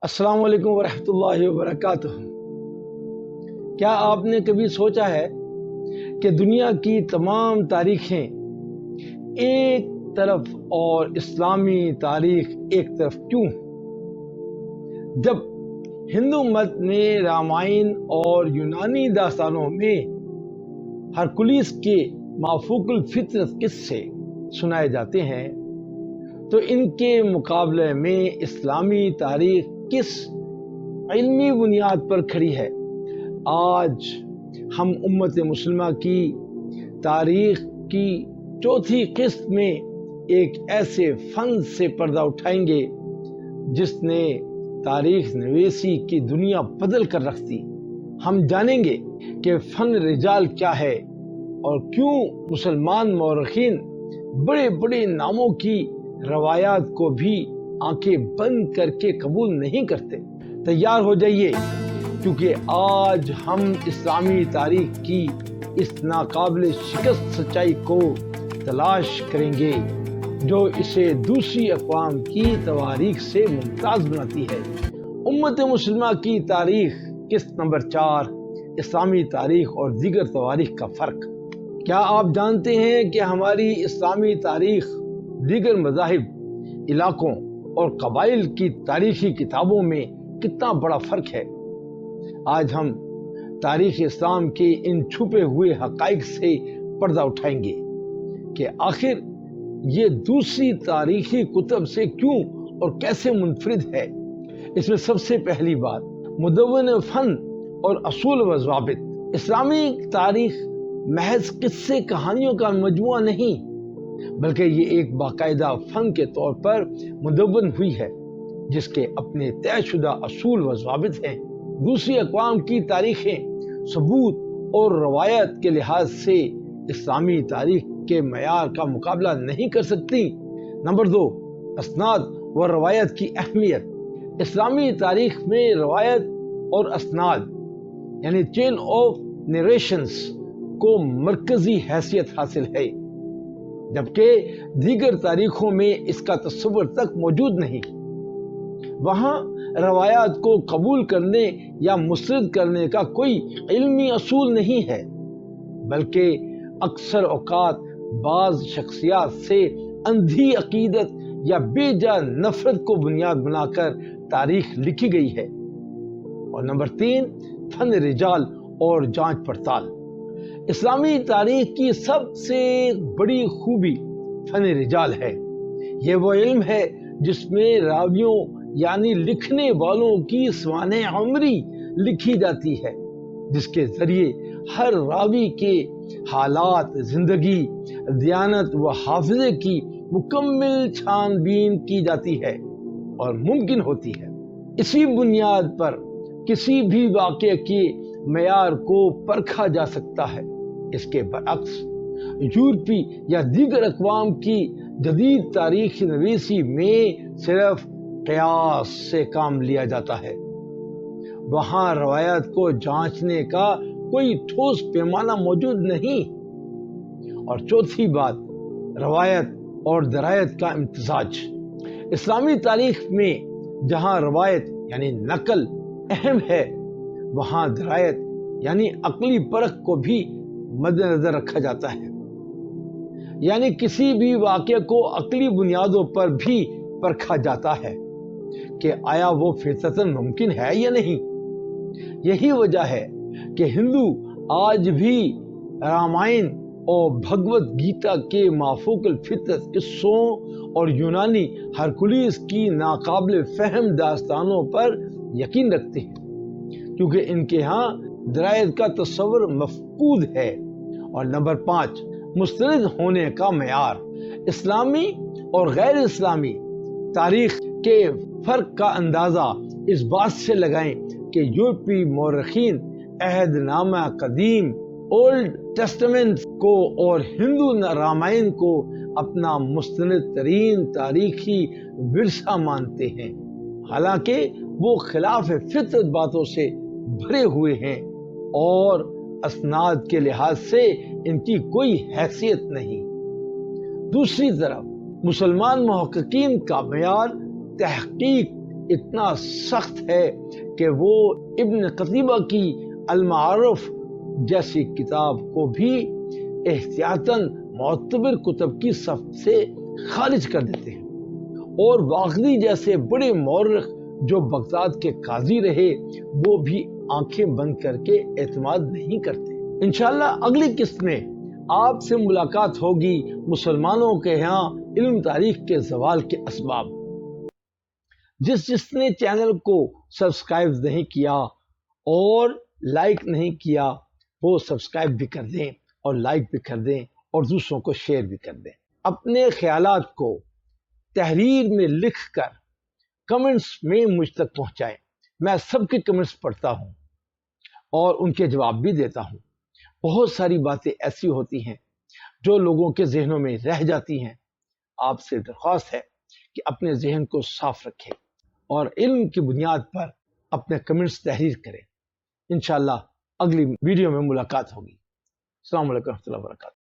السلام علیکم ورحمۃ اللہ وبرکاتہ۔ کیا آپ نے کبھی سوچا ہے کہ دنیا کی تمام تاریخیں ایک طرف اور اسلامی تاریخ ایک طرف کیوں؟ جب ہندو مت میں رامائن اور یونانی داستانوں میں ہرکلیس کے مافوق الفطرت قصے سنائے جاتے ہیں تو ان کے مقابلے میں اسلامی تاریخ کس علمی بنیاد پر کھڑی ہے؟ آج ہم امت مسلمہ کی تاریخ کی چوتھی قسط میں ایک ایسے فن سے پردہ اٹھائیں گے جس نے تاریخ نویسی کی دنیا بدل کر رکھ دی۔ ہم جانیں گے کہ فن رجال کیا ہے اور کیوں مسلمان مورخین بڑے بڑے ناموں کی روایات کو بھی آنکھیں بند کر کے قبول نہیں کرتے۔ تیار ہو جائیے، کیونکہ آج ہم اسلامی تاریخ کی اس ناقابل شکست سچائی کو تلاش کریں گے جو اسے دوسری اقوام کی تواریخ سے ممتاز بناتی ہے۔ امت مسلمہ کی تاریخ قسط نمبر 4، اسلامی تاریخ اور دیگر تواریخ کا فرق۔ کیا آپ جانتے ہیں کہ ہماری اسلامی تاریخ دیگر مذاہب، علاقوں اور قبائل کی تاریخی کتابوں میں کتنا بڑا فرق ہے؟ آج ہم تاریخ اسلام کے ان چھپے ہوئے حقائق سے پردہ اٹھائیں گے کہ آخر یہ دوسری تاریخی کتب سے کیوں اور کیسے منفرد ہے۔ اس میں سب سے پہلی بات، مدون فن اور اصول و ضوابط۔ اسلامی تاریخ محض قصے کہانیوں کا مجموعہ نہیں، بلکہ یہ ایک باقاعدہ فن کے طور پر مدون ہوئی ہے جس کے اپنے طے شدہ اصول و ضوابط ہیں۔ دوسری اقوام کی تاریخیں ثبوت اور روایت کے لحاظ سے اسلامی تاریخ کے معیار کا مقابلہ نہیں کر سکتی۔ نمبر 2، اسناد و روایت کی اہمیت۔ اسلامی تاریخ میں روایت اور اسناد یعنی چین آف نیریشنز کو مرکزی حیثیت حاصل ہے، جبکہ دیگر تاریخوں میں اس کا تصور تک موجود نہیں۔ وہاں روایات کو قبول کرنے یا مسترد کرنے کا کوئی علمی اصول نہیں ہے، بلکہ اکثر اوقات بعض شخصیات سے اندھی عقیدت یا بے جا نفرت کو بنیاد بنا کر تاریخ لکھی گئی ہے۔ اور نمبر 3، فن رجال اور جانچ پڑتال۔ اسلامی تاریخ کی سب سے بڑی خوبی فن رجال ہے۔ یہ وہ علم ہے جس میں راویوں یعنی لکھنے والوں کی سوانح عمری لکھی جاتی ہے، جس کے ذریعے ہر راوی کے حالات زندگی، دیانت و حافظے کی مکمل چھان بین کی جاتی ہے اور ممکن ہوتی ہے۔ اسی بنیاد پر کسی بھی واقعے کے معیار کو پرکھا جا سکتا ہے۔ اس کے برعکس یورپی یا دیگر اقوام کی جدید تاریخ نویسی میں صرف قیاس سے کام لیا جاتا ہے۔ وہاں روایت کو جانچنے کا کوئی ٹھوس پیمانہ موجود نہیں۔ اور چوتھی بات، روایت اور درایت کا امتزاج۔ اسلامی تاریخ میں جہاں روایت یعنی نقل اہم ہے، وہاں درایت یعنی عقلی پرکھ کو بھی مد نظر رکھا جاتا ہے، یعنی کسی بھی واقعے کو عقلی بنیادوں پر بھی پرکھا جاتا ہے کہ آیا وہ فطرتاً ممکن ہے یا نہیں۔ یہی وجہ ہے کہ ہندو آج بھی رامائن اور بھگوت گیتا کے مافوق الفطرت قصوں اور یونانی ہرکلیس کی ناقابل فہم داستانوں پر یقین رکھتے ہیں، کیونکہ ان کے ہاں درایت کا تصور مفقود ہے۔ اور نمبر 5، مستند ہونے کا معیار۔ اسلامی اور غیر اسلامی تاریخ کے فرق کا اندازہ اس بات سے لگائیں کہ یورپی مورخین عہد نامہ قدیم اولڈ ٹیسٹمنٹ کو اور ہندو رامائن کو اپنا مستند ترین تاریخی ورثہ مانتے ہیں، حالانکہ وہ خلاف فطرت باتوں سے بھرے ہوئے ہیں اور اسناد کے لحاظ سے ان کی کوئی حیثیت نہیں۔ دوسری طرف مسلمان محققین کا معیار تحقیق اتنا سخت ہے کہ وہ ابن قتیبہ کی المعارف جیسی کتاب کو بھی احتیاطاً معتبر کتب کی صف سے خارج کر دیتے ہیں، اور واقعی جیسے بڑے مورخ جو بغداد کے قاضی رہے وہ بھی آنکھیں بند کر کے اعتماد نہیں کرتے۔ انشاءاللہ اگلی قسط میں آپ سے ملاقات ہوگی مسلمانوں کے یہاں علم تاریخ کے زوال کے اسباب۔ جس نے چینل کو سبسکرائب نہیں کیا اور لائک نہیں کیا وہ سبسکرائب بھی کر دیں اور لائک بھی کر دیں اور دوسروں کو شیئر بھی کر دیں۔ اپنے خیالات کو تحریر میں لکھ کر کمنٹس میں مجھ تک پہنچائیں۔ میں سب کے کمنٹس پڑھتا ہوں اور ان کے جواب بھی دیتا ہوں۔ بہت ساری باتیں ایسی ہوتی ہیں جو لوگوں کے ذہنوں میں رہ جاتی ہیں۔ آپ سے درخواست ہے کہ اپنے ذہن کو صاف رکھیں اور علم کی بنیاد پر اپنے کمنٹس تحریر کریں۔ انشاءاللہ اگلی ویڈیو میں ملاقات ہوگی۔ السلام علیکم ورحمۃ اللہ وبرکاتہ۔